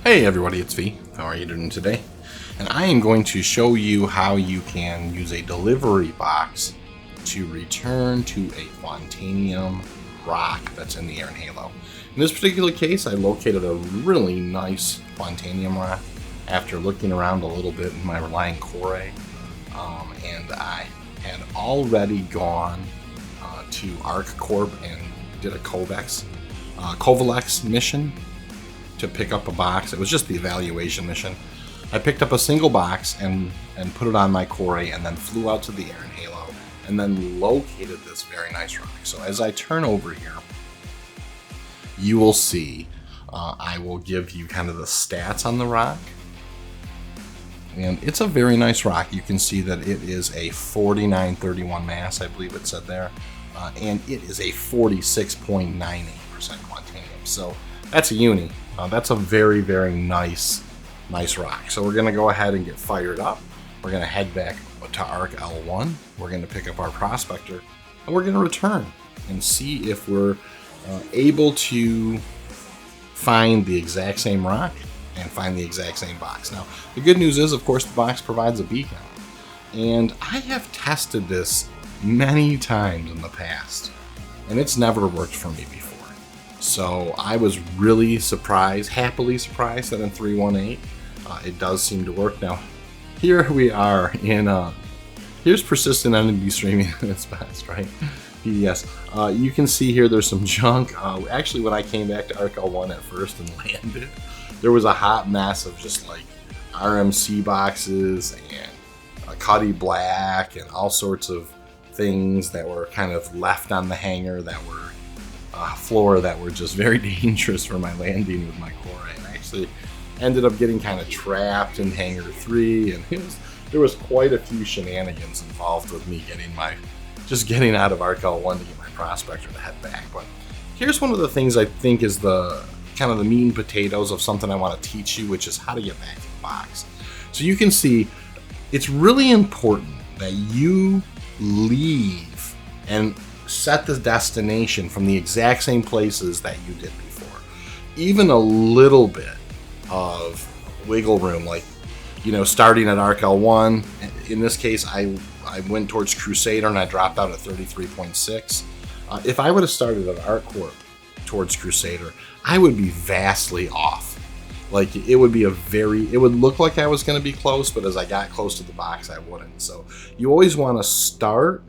Hey everybody, it's V. How are you doing today? And I am going to show you how you can use a delivery box to return to a Quantanium rock that's in the air and halo. In this particular case, I located a really nice Quantanium rock after looking around a little bit in my Reliant Core, and I had already gone to Arc Corp and did a Covalex mission to pick up a box. It was just the evaluation mission. I picked up a single box and put it on my Core and then flew out to the air and halo and then located this very nice rock. So as I turn over here, you will see I will give you kind of the stats on the rock. And it's a very nice rock. You can see that it is a 4931 mass, I believe it said there. And it is a 46.98% Quantanium. So that's a uni. That's a very, very nice rock. So we're going to go ahead and get fired up. We're going to head back to Arc L1. We're going to pick up our Prospector, and we're going to return and see if we're able to find the exact same rock and find the exact same box. Now, the good news is, of course, the box provides a beacon. And I have tested this many times in the past, and it's never worked for me before. So I was really surprised, happily surprised that in 318 it does seem to work. Now, here we are in, here's persistent entity streaming at its best, right? PDS. You can see here there's some junk. Actually, when I came back to Arc L1 at first and landed, there was a hot mess of just like RMC boxes and Cuddy Black and all sorts of things that were kind of left on the hangar that were floor that were just very dangerous for my landing with my Core. And I actually ended up getting kind of trapped in hangar 3, and there was quite a few shenanigans involved with me getting out of Arc L1 to get my Prospector to head back. But here's one of the things I think is the kind of the meat and potatoes of something I want to teach you, which is how to get back to the box. So you can see it's really important that you leave and set the destination from the exact same places that you did before. Even a little bit of wiggle room, like, starting at Arc L1. In this case, I went towards Crusader and I dropped out at 33.6. If I would have started at Arc Corp towards Crusader, I would be vastly off. Like, it would look like I was going to be close, but as I got close to the box, I wouldn't. So you always want to start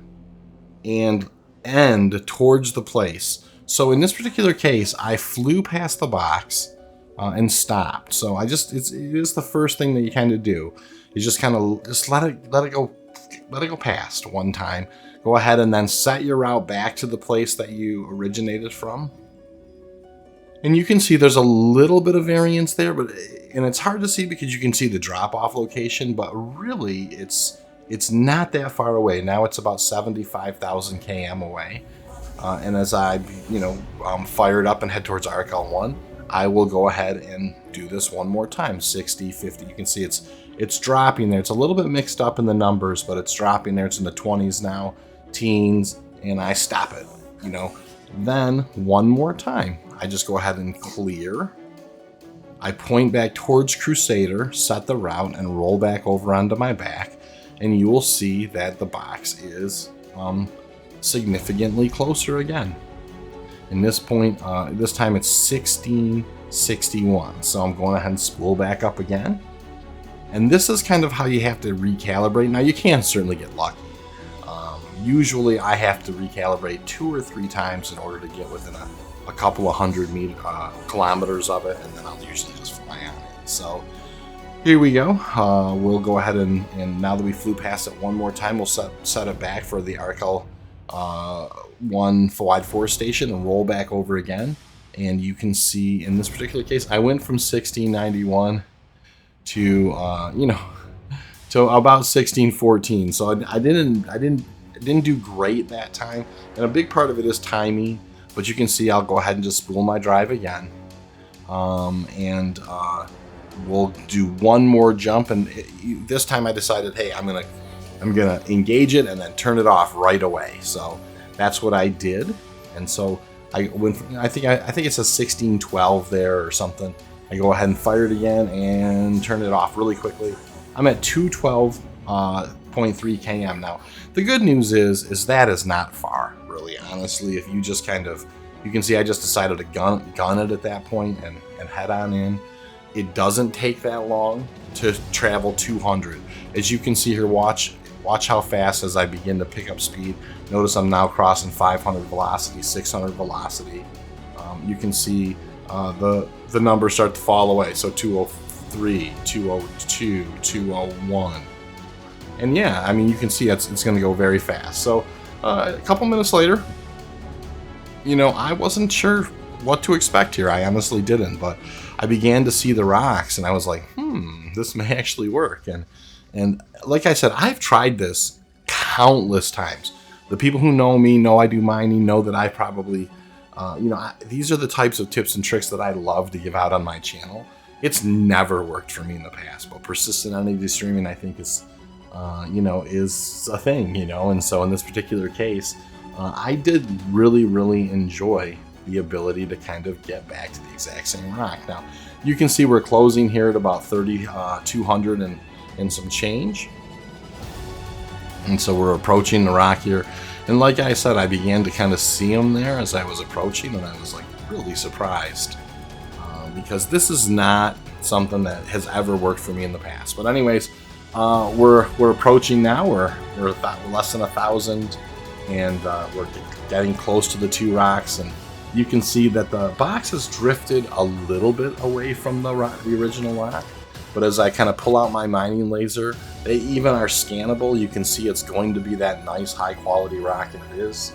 and end towards the place. So in this particular case, I flew past the box and stopped. So it is the first thing that you kind of do. You just kind of let it go past one time. Go ahead and then set your route back to the place that you originated from. And you can see there's a little bit of variance there, and it's hard to see because you can see the drop-off location, but really it's not that far away. Now it's about 75,000 km away. And as I, fired up and head towards Arc L1, I will go ahead and do this one more time. 60, 50. You can see it's dropping there. It's a little bit mixed up in the numbers, but it's dropping there. It's in the 20s now, teens, and I stop it. Then one more time, I just go ahead and clear. I point back towards Crusader, set the route, and roll back over onto my back. And you will see that the box is significantly closer again. In this point, this time it's 1661. So I'm going ahead and spool back up again. And this is kind of how you have to recalibrate. Now, you can certainly get lucky. Usually I have to recalibrate 2 or 3 times in order to get within a couple of kilometers of it, and then I'll usually just fly on it. So here we go. We'll go ahead and now that we flew past it one more time, we'll set it back for the Arc L1 wide force station and roll back over again. And you can see in this particular case, I went from 1691 to to about 1614. So I didn't do great that time, and a big part of it is timing. But you can see I'll go ahead and just spool my drive again, and we'll do one more jump. And this time I decided, hey, I'm gonna engage it and then turn it off right away. So that's what I did. And so I went. I think it says 1612 there or something. I go ahead and fire it again and turn it off really quickly. I'm at 212.3 km now. The good news is that is not far, really. Honestly, if you just kind of, you can see I just decided to gun it at that point and head on in. It doesn't take that long to travel 200. As you can see here, watch how fast as I begin to pick up speed. Notice I'm now crossing 500 velocity, 600 velocity. You can see the numbers start to fall away. So 203, 202, 201. And yeah, I mean, you can see it's going to go very fast. So a couple minutes later, you know, I wasn't sure what to expect here. I honestly didn't, but I began to see the rocks and I was like, this may actually work. And like I said, I've tried this countless times. The people who know me know I do mining, know that I probably, these are the types of tips and tricks that I love to give out on my channel. It's never worked for me in the past, but persistent energy streaming, I think is a thing, and so in this particular case, I did really enjoy the ability to kind of get back to the exact same rock. Now, you can see we're closing here at about 3,200 and some change. And so we're approaching the rock here. And like I said, I began to kind of see them there as I was approaching, and I was like really surprised because this is not something that has ever worked for me in the past. But anyways, we're approaching now. We're less than 1,000, and we're getting close to the two rocks. And you can see that the box has drifted a little bit away from the original rock. But as I kind of pull out my mining laser, they even are scannable. You can see it's going to be that nice high quality rock, and it is.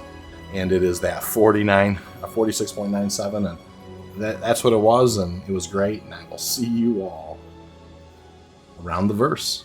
And it is that 46.97, and that's what it was, and it was great. And I will see you all around the verse.